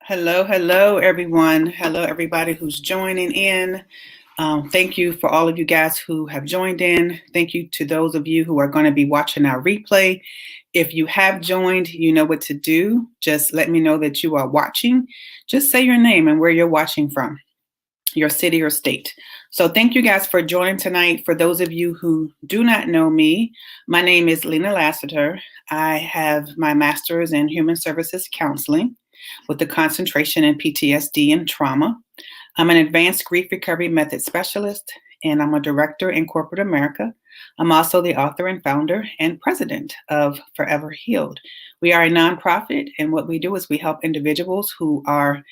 Hello, everyone. Hello, everybody who's joining in. Thank you for all of you guys who have joined in. Thank you to those of you who are going to be watching our replay. If you have joined, you know what to do. Just let me know that you are watching. Just say your name and where you're watching from, your city or state. So thank you guys for joining tonight. For those of you who do not know me, my name is Lena Lassiter. I have my master's in human services counseling with a concentration in PTSD and trauma. I'm an advanced grief recovery method specialist, and I'm a director in corporate America. I'm also the author and founder and president of Forever Healed. We are a nonprofit, and what we do is we help individuals who are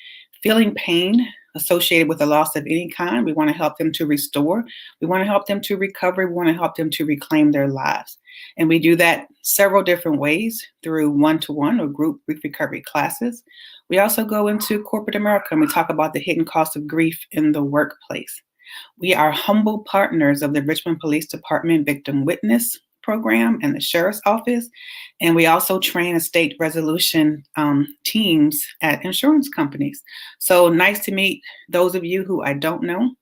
feeling pain associated with a loss of any kind. We want to help them to restore. We want to help them to recover. We want to help them to reclaim their lives. And we do that several different ways through one-to-one or group grief recovery classes. We also go into corporate America and we talk about the hidden cost of grief in the workplace. We are humble partners of the Richmond Police Department Victim Witness Program and the Sheriff's Office. And we also train estate resolution teams at insurance companies. So nice to meet those of you who I don't know.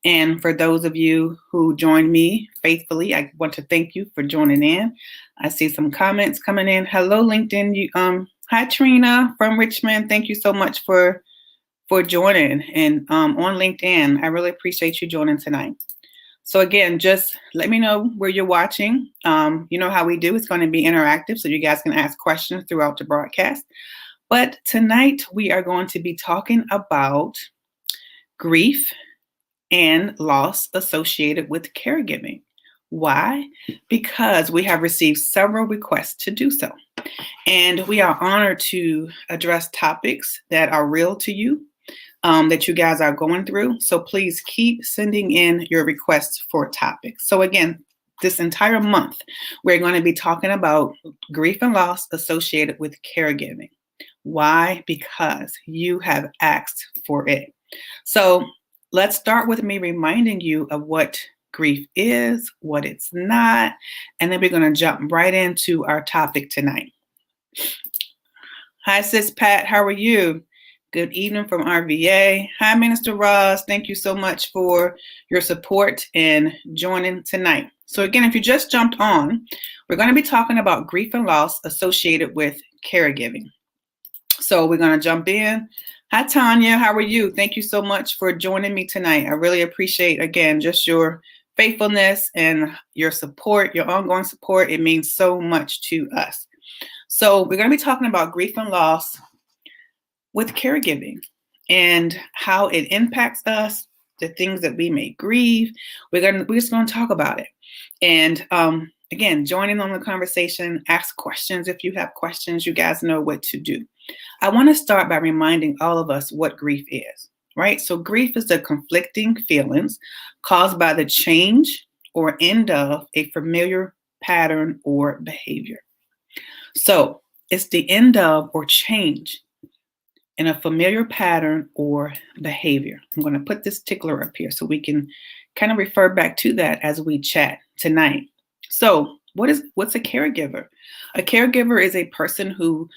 And for those of you who join me faithfully, I want to thank you for joining in. I see some comments coming in. Hello, LinkedIn. Hi, Trina from Richmond. Thank you so much for joining and on LinkedIn. I really appreciate you joining tonight. So again, just let me know where you're watching. You know how we do. It's going to be interactive, so you guys can ask questions throughout the broadcast. But tonight we are going to be talking about grief and loss associated with caregiving. Why? Because we have received several requests to do so. And we are honored to address topics that are real to you, that you guys are going through. So please keep sending in your requests for topics. So again, this entire month, we're going to be talking about grief and loss associated with caregiving. Why? Because you have asked for it. So let's start with me reminding you of what grief is, what it's not, and then we're going to jump right into our topic tonight. Hi, Sis Pat, how are you? Good evening from RVA. Hi, Minister Ross. Thank you so much for your support and joining tonight. So again, if you just jumped on, we're going to be talking about grief and loss associated with caregiving. So we're going to jump in. Hi, Tanya. How are you? Thank you so much for joining me tonight. I really appreciate, again, just your faithfulness and your support, your ongoing support. It means so much to us. So we're going to be talking about grief and loss with caregiving and how it impacts us, the things that we may grieve. We're just going to talk about it. And again, joining on the conversation, ask questions if you have questions. You guys know what to do. I want to start by reminding all of us what grief is, right? So grief is the conflicting feelings caused by the change or end of a familiar pattern or behavior. So it's the end of or change in a familiar pattern or behavior. I'm going to put this tickler up here so we can kind of refer back to that as we chat tonight. So what's a caregiver? A caregiver is a person who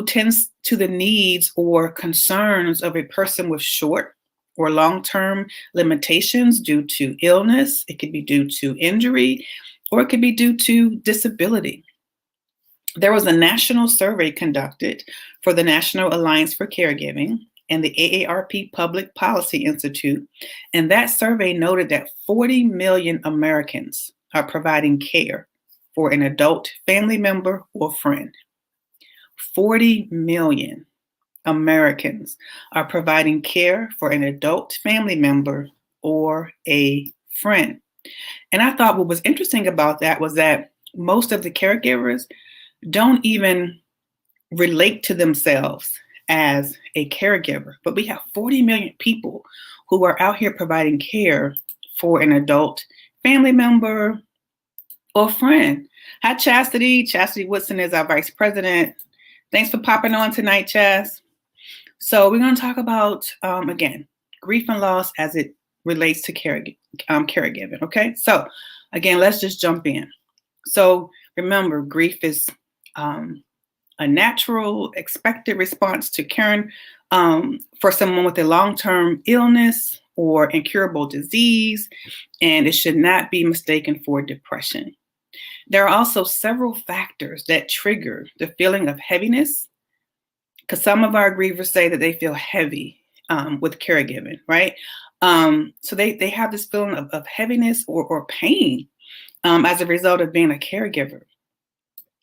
tends to the needs or concerns of a person with short or long-term limitations due to illness. It could be due to injury, or it could be due to disability. There was a national survey conducted for the National Alliance for Caregiving and the AARP Public Policy Institute, and that survey noted that 40 million Americans are providing care for an adult family member or friend. 40 million Americans are providing care for an adult family member or a friend. And I thought what was interesting about that was that most of the caregivers don't even relate to themselves as a caregiver, but we have 40 million people who are out here providing care for an adult family member or friend. Hi, Chastity. Chastity Woodson is our vice president. Thanks for popping on tonight, Chas. So we're going to talk about, again, grief and loss as it relates to caregiving, okay? So again, let's just jump in. So remember, grief is a natural, expected response to caring for someone with a long-term illness or incurable disease, and it should not be mistaken for depression. There are also several factors that trigger the feeling of heaviness, because some of our grievers say that they feel heavy with caregiving, right? So they have this feeling of heaviness or pain as a result of being a caregiver.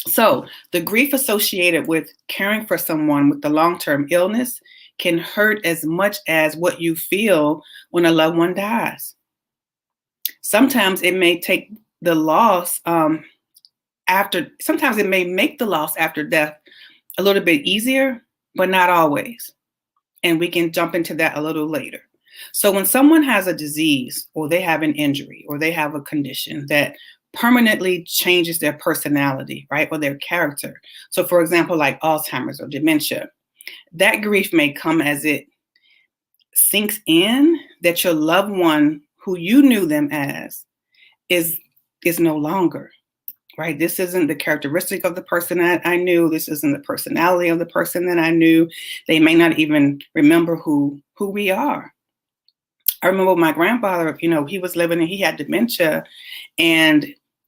So the grief associated with caring for someone with the long-term illness can hurt as much as what you feel when a loved one dies. Sometimes it may take the loss sometimes it may make the loss after death a little bit easier, but not always. And we can jump into that a little later. So when someone has a disease or they have an injury or they have a condition that permanently changes their personality, right, or their character. So for example, like Alzheimer's or dementia, that grief may come as it sinks in that your loved one who you knew them as is no longer. Right? This isn't the characteristic of the person that I knew. This isn't the personality of the person that I knew. They may not even remember who we are. I remember my grandfather, he was living and he had dementia, and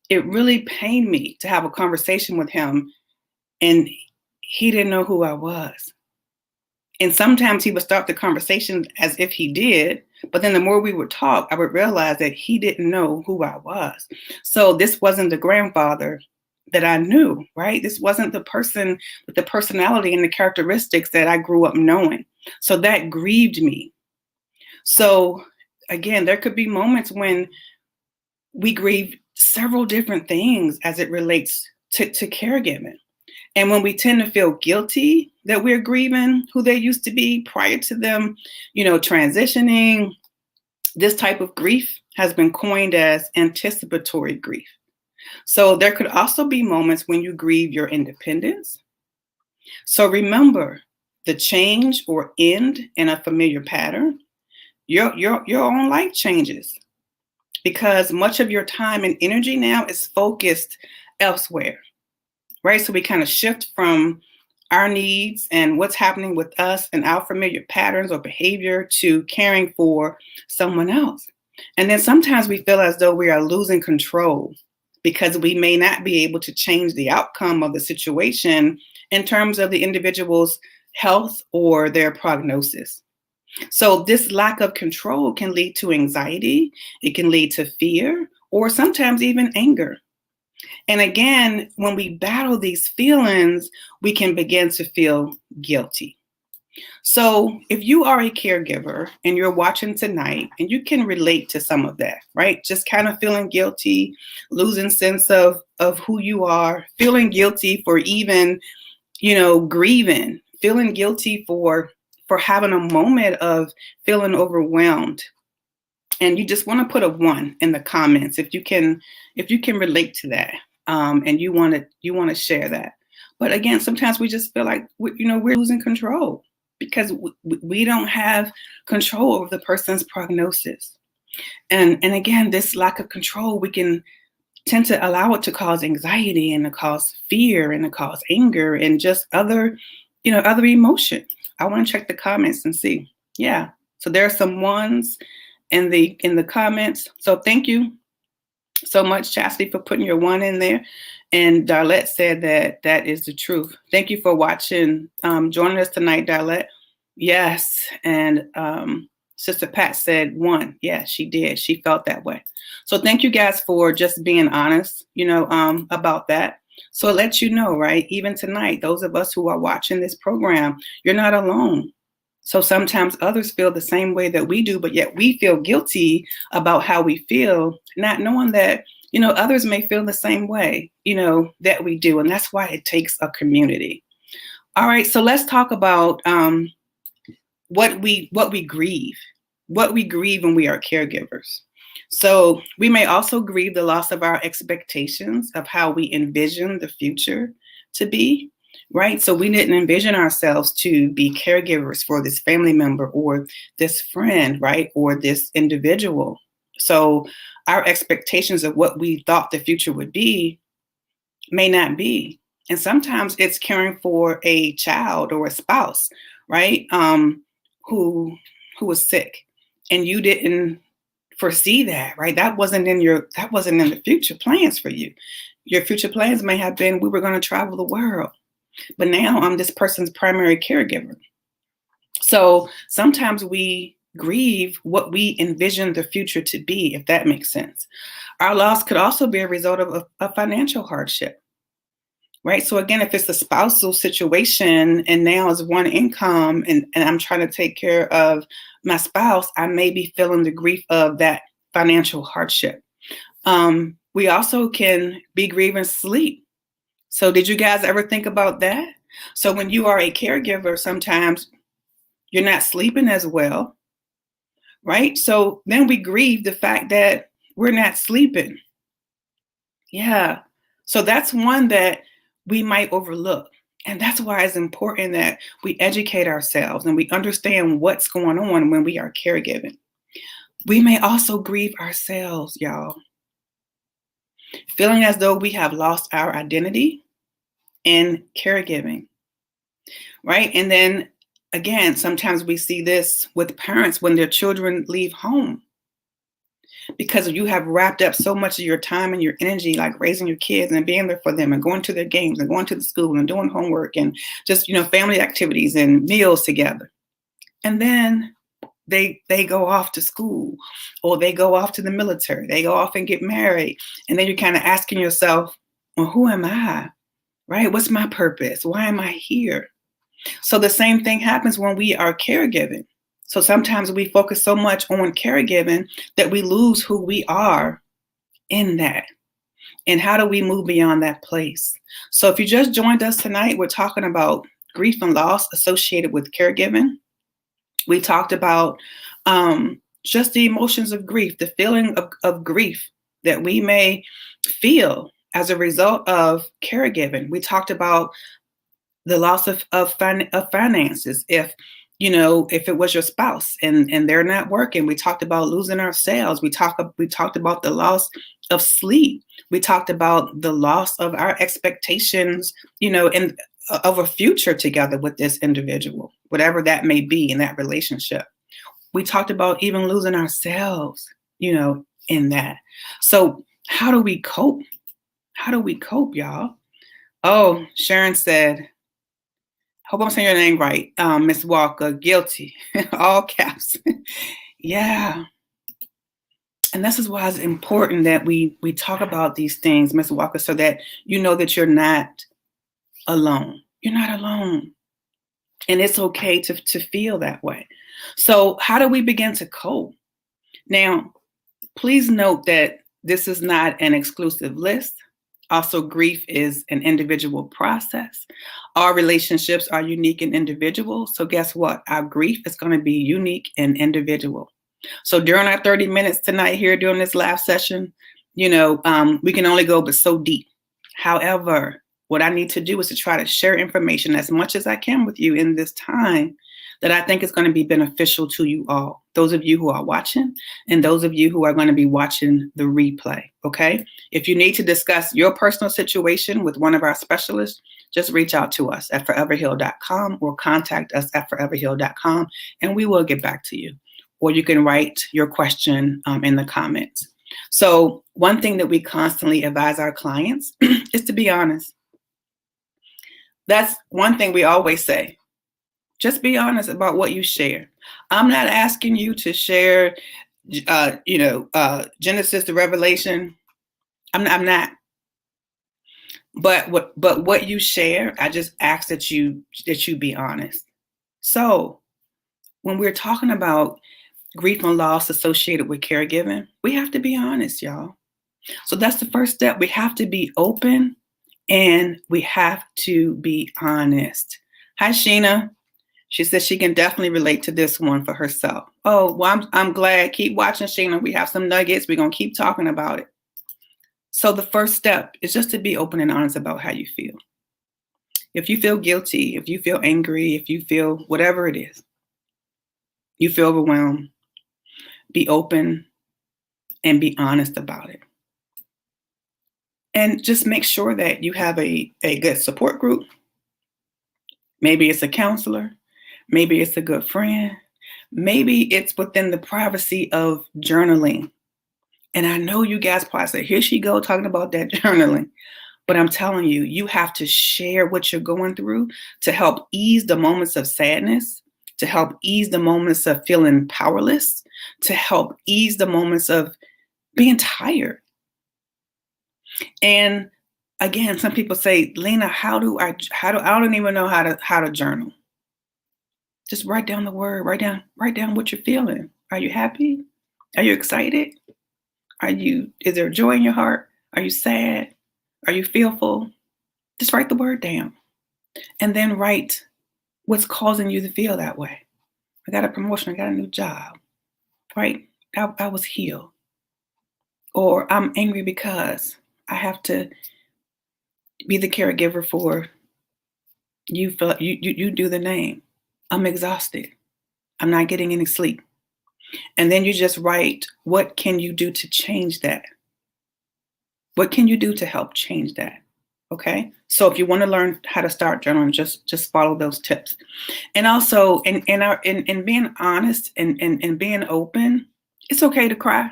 it really pained me to have a conversation with him, and he didn't know who I was. And sometimes he would start the conversation as if he did, but then the more we would talk, I would realize that he didn't know who I was. So this wasn't the grandfather that I knew, right? This wasn't the person with the personality and the characteristics that I grew up knowing. So that grieved me. So again, there could be moments when we grieve several different things as it relates to caregiving. And when we tend to feel guilty that we're grieving who they used to be prior to them, transitioning, this type of grief has been coined as anticipatory grief. So there could also be moments when you grieve your independence. So remember, the change or end in a familiar pattern, your own life changes because much of your time and energy now is focused elsewhere. Right? So we kind of shift from our needs and what's happening with us and our familiar patterns or behavior to caring for someone else. And then sometimes we feel as though we are losing control because we may not be able to change the outcome of the situation in terms of the individual's health or their prognosis. So this lack of control can lead to anxiety, it can lead to fear, or sometimes even anger. And again, when we battle these feelings, we can begin to feel guilty. So if you are a caregiver and you're watching tonight and you can relate to some of that, right? Just kind of feeling guilty, losing sense of who you are, feeling guilty for even, grieving, feeling guilty for having a moment of feeling overwhelmed. And you just want to put a 1 in the comments if you can relate to that, and you want to share that. But again, sometimes we just feel like we're losing control because we don't have control over the person's prognosis. And again, this lack of control, we can tend to allow it to cause anxiety and to cause fear and to cause anger and just other emotion. I want to check the comments and see. Yeah. So there are some ones in the comments. So thank you so much, Chastity, for putting your 1 in there. And Darlette said that is the truth. Thank you for watching, joining us tonight, Darlette. Yes. And Sister Pat said 1. Yeah, she did. She felt that way. So thank you guys for just being honest, about that. So it lets you know, right? Even tonight, those of us who are watching this program, you're not alone. So sometimes others feel the same way that we do, but yet we feel guilty about how we feel, not knowing that, others may feel the same way, that we do. And that's why it takes a community. All right. So let's talk about what we grieve when we are caregivers. So we may also grieve the loss of our expectations of how we envision the future to be. Right. So we didn't envision ourselves to be caregivers for this family member or this friend, right, or this individual. So our expectations of what we thought the future would be may not be. And sometimes it's caring for a child or a spouse, right? Who was sick, and you didn't foresee that, right? That wasn't in the future plans for you. Your future plans may have been, we were going to travel the world, but now I'm this person's primary caregiver. So sometimes we grieve what we envision the future to be, if that makes sense. Our loss could also be a result of a financial hardship, right? So again, if it's a spousal situation and now it's one income, and I'm trying to take care of my spouse, I may be feeling the grief of that financial hardship. We also can be grieving sleep. So did you guys ever think about that? So when you are a caregiver, sometimes you're not sleeping as well, right? So then we grieve the fact that we're not sleeping. Yeah. So that's one that we might overlook. And that's why it's important that we educate ourselves and we understand what's going on when we are caregiving. We may also grieve ourselves, y'all, feeling as though we have lost our identity in caregiving, right? And then again, sometimes we see this with parents when their children leave home, because you have wrapped up so much of your time and your energy, like raising your kids and being there for them and going to their games and going to the school and doing homework and just, family activities and meals together. And then they go off to school, or they go off to the military, they go off and get married. And then you're kind of asking yourself, well, who am I? Right? What's my purpose? Why am I here? So the same thing happens when we are caregiving. So sometimes we focus so much on caregiving that we lose who we are in that. And how do we move beyond that place? So if you just joined us tonight, we're talking about grief and loss associated with caregiving. We talked about just the emotions of grief, the feeling of grief that we may feel as a result of caregiving. We talked about the loss of finances. If it was your spouse and they're not working, we talked about losing ourselves. We talked about the loss of sleep. We talked about the loss of our expectations, and of a future together with this individual, whatever that may be in that relationship. We talked about even losing ourselves, in that. So how do we cope? How do we cope, y'all? Oh, Sharon said, hope I'm saying your name right, Miss Walker, guilty, all caps. Yeah. And this is why it's important that we talk about these things, Miss Walker, so that you know that you're not alone. You're not alone. And it's okay to feel that way. So how do we begin to cope? Now, please note that this is not an exclusive list. Also, grief is an individual process. Our relationships are unique and individual. So guess what? Our grief is going to be unique and individual. So during our 30 minutes tonight here during this live session, we can only go but so deep. However, what I need to do is to try to share information as much as I can with you in this time that I think is going to be beneficial to you all. Those of you who are watching and those of you who are going to be watching the replay, okay? If you need to discuss your personal situation with one of our specialists, just reach out to us at foreverheal.com or contact us at foreverheal.com and we will get back to you. Or you can write your question in the comments. So one thing that we constantly advise our clients is to be honest. That's one thing we always say. Just be honest about what you share. I'm not asking you to share, Genesis to Revelation. I'm not. But what you share, I just ask that you be honest. So when we're talking about grief and loss associated with caregiving, we have to be honest, y'all. So that's the first step. We have to be open and we have to be honest. Hi, Sheena. She says she can definitely relate to this one for herself. Oh, well, I'm glad. Keep watching, Sheena. We have some nuggets. We're going to keep talking about it. So the first step is just to be open and honest about how you feel. If you feel guilty, if you feel angry, if you feel whatever it is, you feel overwhelmed, be open and be honest about it. And just make sure that you have a good support group. Maybe it's a counselor. Maybe it's a good friend. Maybe it's within the privacy of journaling. And I know you guys probably say, here she go talking about that journaling. But I'm telling you, you have to share what you're going through to help ease the moments of sadness, to help ease the moments of feeling powerless, to help ease the moments of being tired. And again, some people say, Lena, I don't even know how to journal. Just write down the word, write down what you're feeling. Are you happy? Are you excited? Is there joy in your heart? Are you sad? Are you fearful? Just write the word down and then write what's causing you to feel that way. I got a promotion, I got a new job, right? I was healed. Or I'm angry because I have to be the caregiver for you. You do the name. I'm exhausted. I'm not getting any sleep. And then you just write, what can you do to change that? What can you do to help change that? Okay. So if you want to learn how to start journaling, just follow those tips. And also in being honest and being open, it's okay to cry.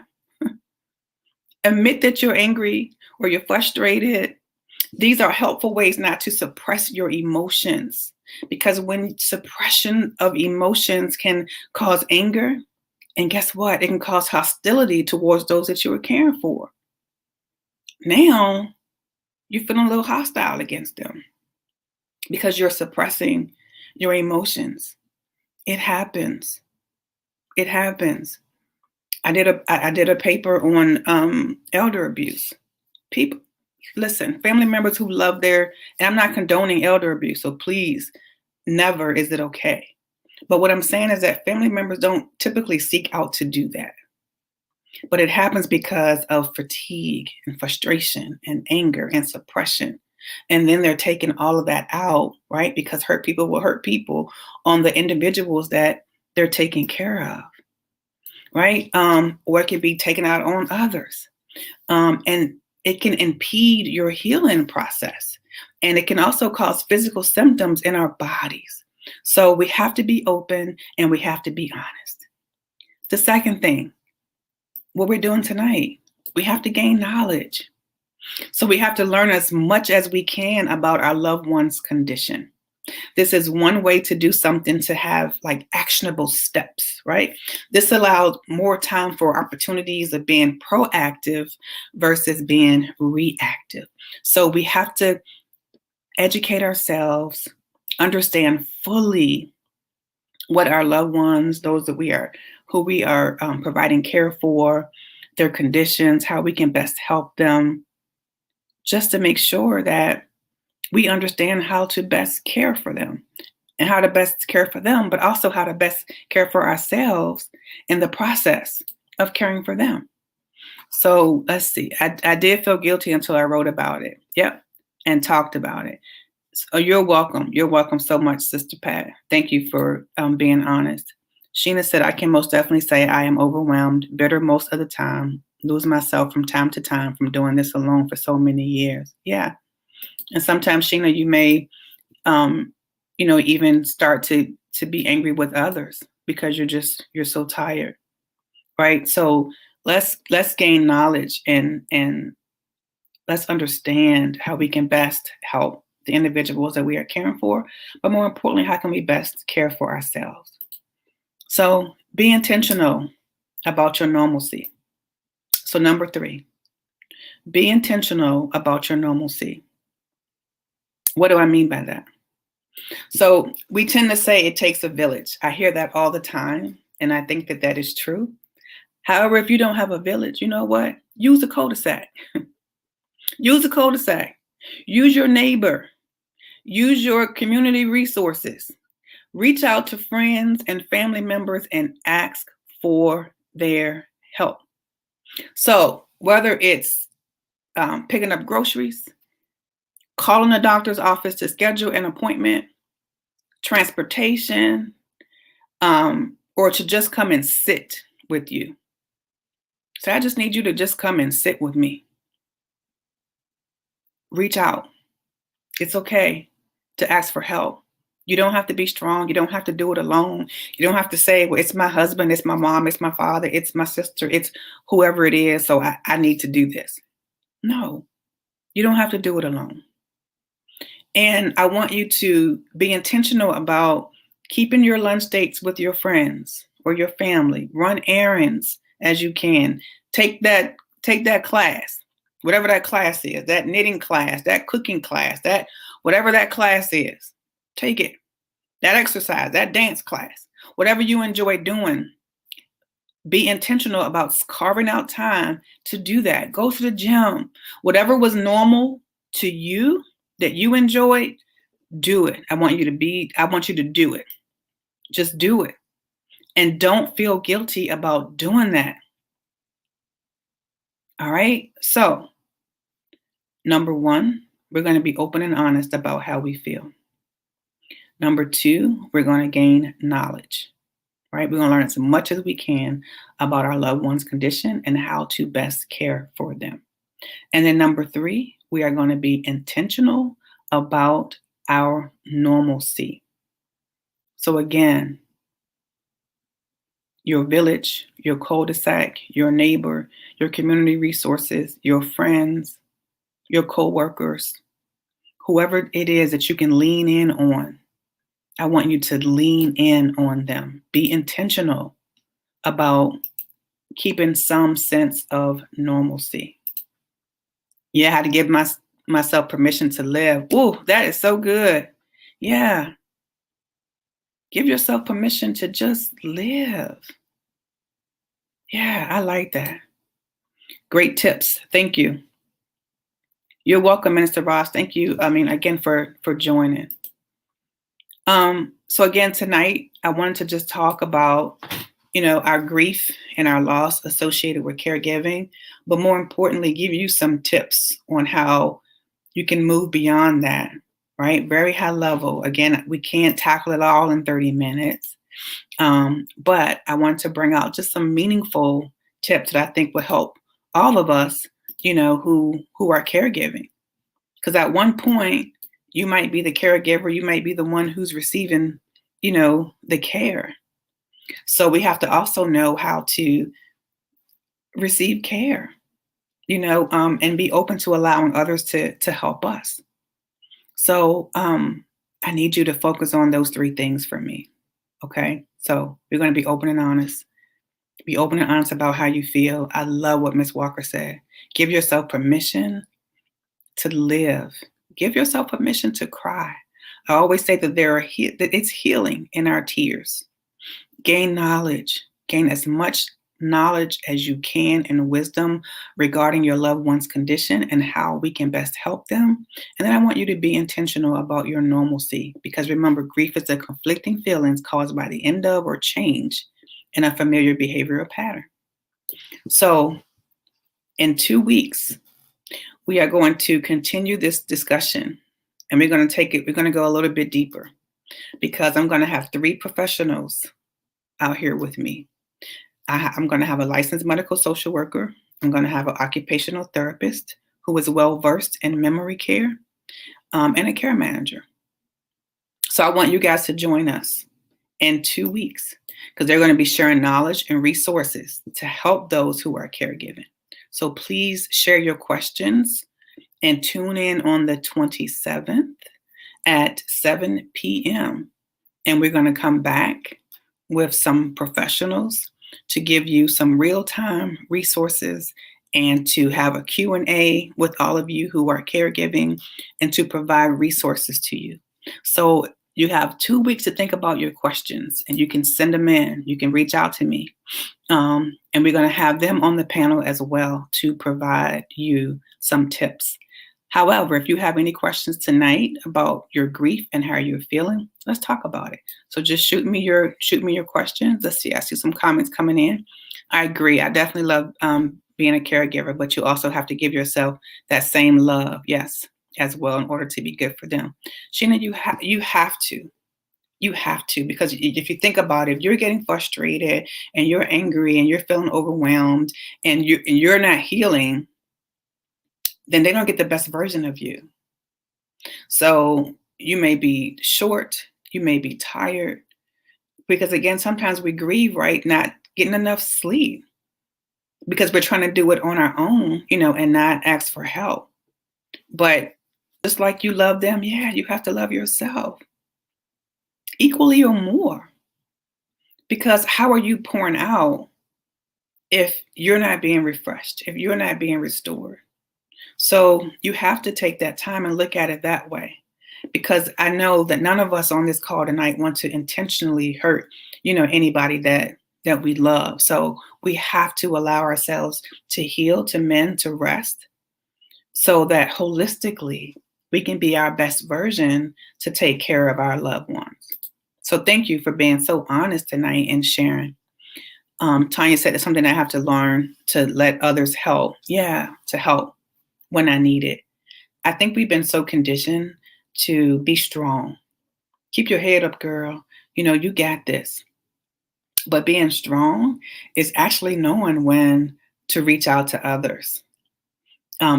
Admit that you're angry or you're frustrated. These are helpful ways not to suppress your emotions, because when suppression of emotions can cause anger, and guess what? It can cause hostility towards those that you were caring for. Now you're feeling a little hostile against them because you're suppressing your emotions. It happens. It happens. I did a paper on elder abuse. People, listen, family members who love and I'm not condoning elder abuse, so please, never is it okay. But what I'm saying is that family members don't typically seek out to do that. But it happens because of fatigue and frustration and anger and suppression. And then they're taking all of that out, right? Because hurt people will hurt people on the individuals that they're taking care of, right? Or it can be taken out on others. And it can impede your healing process. And it can also cause physical symptoms in our bodies. So we have to be open and we have to be honest. The second thing, what we're doing tonight, we have to gain knowledge. So we have to learn as much as we can about our loved one's condition. This is one way to do something, to have like actionable steps, right? This allows more time for opportunities of being proactive versus being reactive. So we have to educate ourselves, understand fully what our loved ones, those that who we are providing care for, their conditions, how we can best help them, just to make sure that we understand how to best care for them and how to best care for them, but also how to best care for ourselves in the process of caring for them. So let's see. I did feel guilty until I wrote about it. Yep. And talked about it. So you're welcome. You're welcome so much, Sister Pat. Thank you for being honest. Sheena said, I can most definitely say I am overwhelmed, bitter most of the time, lose myself from time to time from doing this alone for so many years. Yeah. And sometimes, Sheena, you may, even start to be angry with others because you're so tired, right? So let's gain knowledge and let's understand how we can best help the individuals that we are caring for, but more importantly, how can we best care for ourselves? So be intentional about your normalcy. So number 3, be intentional about your normalcy. What do I mean by that? So we tend to say it takes a village. I hear that all the time, and I think that that is true. However, if you don't have a village, you know what? Use a cul-de-sac. Use a cul-de-sac. Use your neighbor. Use your community resources. Reach out to friends and family members and ask for their help. So whether it's picking up groceries, calling the doctor's office to schedule an appointment, transportation, or to just come and sit with you. So I just need you to just come and sit with me. Reach out. It's okay to ask for help. You don't have to be strong. You don't have to do it alone. You don't have to say, well, it's my husband, it's my mom, it's my father, it's my sister, it's whoever it is. So I need to do this. No, you don't have to do it alone. And I want you to be intentional about keeping your lunch dates with your friends or your family. Run errands as you can. Take that class, whatever that class is, that knitting class, that cooking class, that whatever that class is. Take it. That exercise, that dance class, whatever you enjoy doing, be intentional about carving out time to do that. Go to the gym. Whatever was normal to you that you enjoyed, do it. I want you to do it. Just do it. And don't feel guilty about doing that. All right. So, number one, we're going to be open and honest about how we feel. Number two, we're going to gain knowledge. Right? We're going to learn as much as we can about our loved one's condition and how to best care for them. And then number three, we are going to be intentional about our normalcy. So again, your village, your cul-de-sac, your neighbor, your community resources, your friends, your coworkers, whoever it is that you can lean in on, I want you to lean in on them. Be intentional about keeping some sense of normalcy. Yeah, I had to give myself permission to live. Ooh, that is so good. Yeah. Give yourself permission to just live. Yeah, I like that. Great tips. Thank you. You're welcome, Minister Ross. Thank you. Again, for joining. So again, tonight, I wanted to just talk about our grief and our loss associated with caregiving, but more importantly, give you some tips on how you can move beyond that, right? Very high level. Again, we can't tackle it all in 30 minutes, but I want to bring out just some meaningful tips that I think will help all of us, who are caregiving. Because at one point, you might be the caregiver, you might be the one who's receiving, the care. So we have to also know how to receive care, and be open to allowing others to help us. So I need you to focus on those three things for me. Okay. So we're going to be open and honest. Be open and honest about how you feel. I love what Miss Walker said. Give yourself permission to live. Give yourself permission to cry. I always say that that it's healing in our tears. Gain knowledge. Gain as much knowledge as you can and wisdom regarding your loved one's condition and how we can best help them. And then I want you to be intentional about your normalcy, because remember, grief is the conflicting feelings caused by the end of or change in a familiar behavioral pattern. So in 2 weeks, we are going to continue this discussion, and we're going to go a little bit deeper, because I'm going to have 3 professionals out here with me. I'm going to have a licensed medical social worker. I'm going to have an occupational therapist who is well-versed in memory care, and a care manager. So I want you guys to join us in 2 weeks, because they're going to be sharing knowledge and resources to help those who are caregiving. So please share your questions and tune in on the 27th at 7 p.m. And we're going to come back with some professionals to give you some real-time resources and to have a Q&A with all of you who are caregiving and to provide resources to you. So you have 2 weeks to think about your questions, and you can send them in. You can reach out to me. And we're going to have them on the panel as well to provide you some tips. However, if you have any questions tonight about your grief and how you're feeling, let's talk about it. So just shoot me your questions. Let's see. I see some comments coming in. I agree. I definitely love being a caregiver, but you also have to give yourself that same love, yes, as well, in order to be good for them. Sheena, you have to. You have to, because if you think about it, if you're getting frustrated and you're angry and you're feeling overwhelmed and you're not healing, then they don't get the best version of you. So you may be short, You may be tired. Because again, sometimes we grieve, right? Not getting enough sleep because we're trying to do it on our own, and not ask for help. But just like you love them, yeah, you have to love yourself equally or more. Because how are you pouring out if you're not being refreshed, if you're not being restored? So you have to take that time and look at it that way. Because I know that none of us on this call tonight want to intentionally hurt, anybody that we love. So we have to allow ourselves to heal, to mend, to rest, so that holistically we can be our best version to take care of our loved ones. So thank you for being so honest tonight and sharing. Tanya said it's something I have to learn, to let others help. Yeah, to help when I need it. I think we've been so conditioned to be strong. Keep your head up, girl. You got this. But being strong is actually knowing when to reach out to others.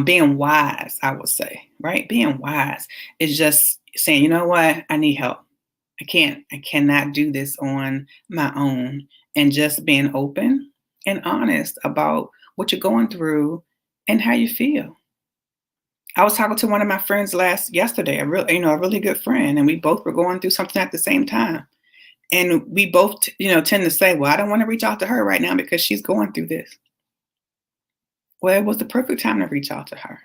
Being wise, I would say, right? Being wise is just saying, you know what? I need help. I cannot do this on my own. And just being open and honest about what you're going through and how you feel. I was talking to one of my friends yesterday, a really good friend, and we both were going through something at the same time. And we both, tend to say, well, I don't want to reach out to her right now because she's going through this. Well, it was the perfect time to reach out to her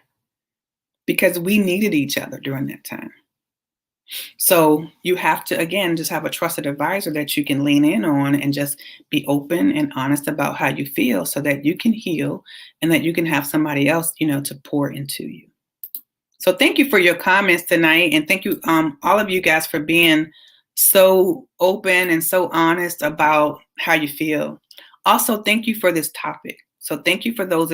because we needed each other during that time. So you have to, again, just have a trusted advisor that you can lean in on and just be open and honest about how you feel so that you can heal and that you can have somebody else, to pour into you. So thank you for your comments tonight. And thank you, all of you guys, for being so open and so honest about how you feel. Also, thank you for this topic. So thank you for those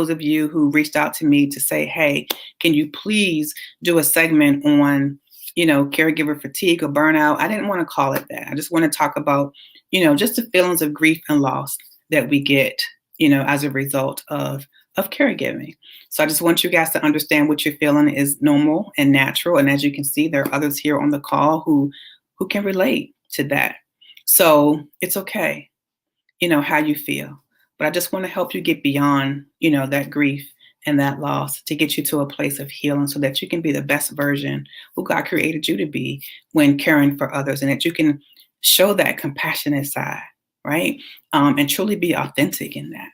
of you who reached out to me to say, hey, can you please do a segment on, caregiver fatigue or burnout? I didn't want to call it that. I just want to talk about, just the feelings of grief and loss that we get, as a result of caregiving. So I just want you guys to understand what you're feeling is normal and natural. And as you can see, there are others here on the call who can relate to that. So it's okay, how you feel. But I just want to help you get beyond, that grief and that loss to get you to a place of healing so that you can be the best version who God created you to be when caring for others, and that you can show that compassionate side, right? And truly be authentic in that.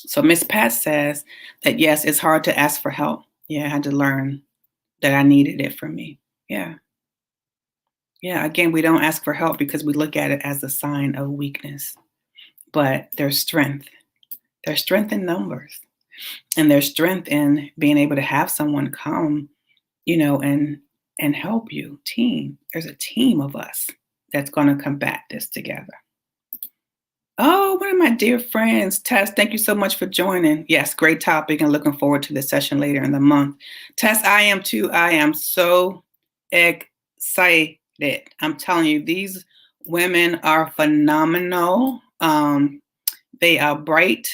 So Miss Pat says that, yes, it's hard to ask for help. Yeah, I had to learn that I needed it from me. Yeah. Yeah, again, we don't ask for help because we look at it as a sign of weakness. But there's strength. There's strength in numbers. And there's strength in being able to have someone come, and help you. Team. There's a team of us that's going to combat this together. Oh, one of my dear friends, Tess, thank you so much for joining. Yes, great topic, and looking forward to the session later in the month. Tess, I am too. I am so excited. I'm telling you, these women are phenomenal. They are bright,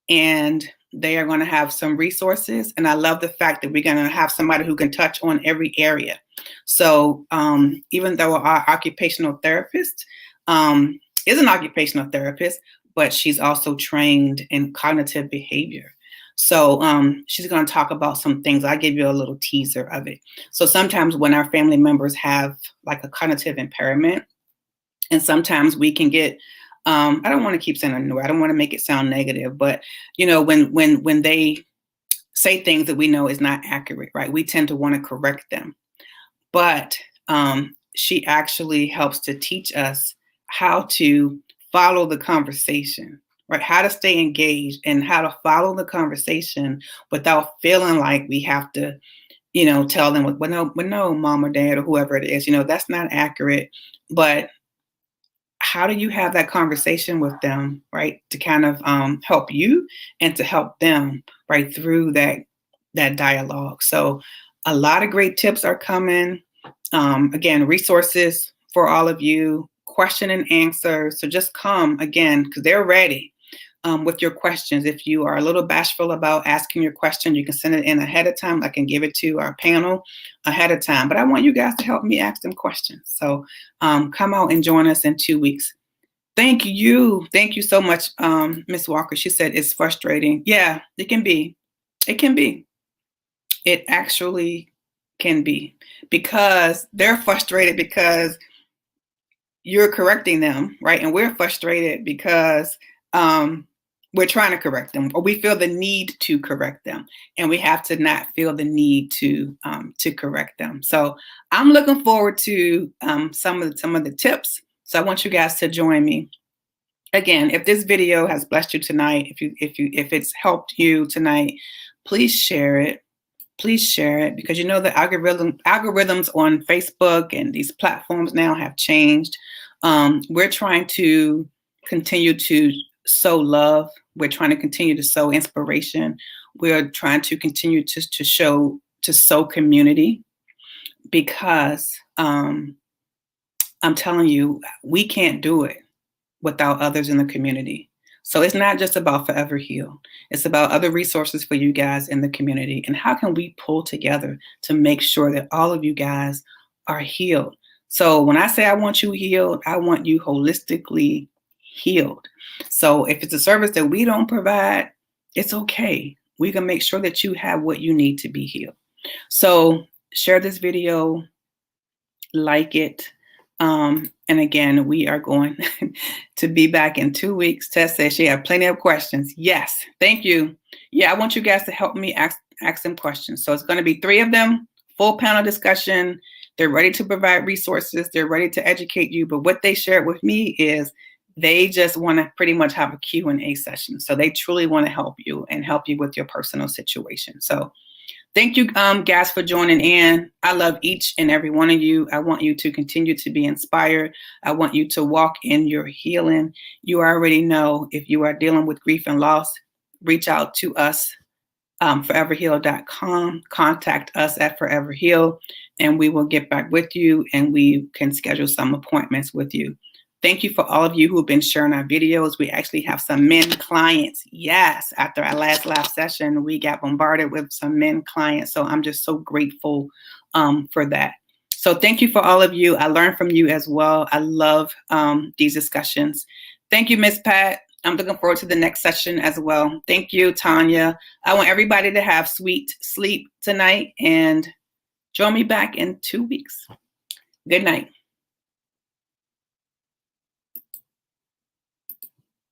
and they are going to have some resources. And I love the fact that we're going to have somebody who can touch on every area. So even though our occupational therapist is an occupational therapist, but she's also trained in cognitive behavior. So she's going to talk about some things. I'll give you a little teaser of it. So sometimes when our family members have like a cognitive impairment, and sometimes we can get, I don't want to keep saying annoyed. I don't want to make it sound negative, but when they say things that we know is not accurate, right? We tend to want to correct them. But she actually helps to teach us how to follow the conversation, right? How to stay engaged and how to follow the conversation without feeling like we have to, tell them, well, no, mom or dad or whoever it is, that's not accurate. But how do you have that conversation with them, right? To kind of help you and to help them right through that dialogue. So a lot of great tips are coming. Again, resources for all of you, question and answer. So just come again, because they're ready. with your questions. If you are a little bashful about asking your question, you can send it in ahead of time. I can give it to our panel ahead of time. But I want you guys to help me ask them questions. So come out and join us in 2 weeks. Thank you. Thank you so much, Ms. Walker. She said it's frustrating. Yeah, it can be. It can be. It actually can be, because they're frustrated because you're correcting them, right? And we're frustrated because we're trying to correct them, or we feel the need to correct them, and we have to not feel the need to correct them. So I'm looking forward to some of the tips. So I want you guys to join me. Again, if this video has blessed you tonight, if it's helped you tonight, please share it. Please share it, because you know the algorithms on Facebook and these platforms now have changed. We're trying to continue to sow love. We're trying to continue to sow inspiration. We're trying to continue to sow community, because I'm telling you, we can't do it without others in the community. So it's not just about Forever Heal. It's about other resources for you guys in the community. And how can we pull together to make sure that all of you guys are healed? So when I say I want you healed, I want you holistically healed. So if it's a service that we don't provide, it's okay. We can make sure that you have what you need to be healed. So share this video, like it. And again, we are going to be back in 2 weeks. Tess says she had plenty of questions. Yes, thank you. Yeah, I want you guys to help me ask them questions. So it's going to be 3 of them, full panel discussion. They're ready to provide resources. They're ready to educate you. But what they shared with me is they just want to pretty much have a Q&A session. So they truly want to help you and help you with your personal situation. So thank you, guys, for joining in. I love each and every one of you. I want you to continue to be inspired. I want you to walk in your healing. You already know, if you are dealing with grief and loss, reach out to us, foreverheal.com. Contact us at Forever Heal, and we will get back with you, and we can schedule some appointments with you. Thank you for all of you who have been sharing our videos. We actually have some men clients. Yes, after our last live session, we got bombarded with some men clients. So I'm just so grateful for that. So thank you for all of you. I learned from you as well. I love these discussions. Thank you, Miss Pat. I'm looking forward to the next session as well. Thank you, Tanya. I want everybody to have sweet sleep tonight, and join me back in 2 weeks. Good night.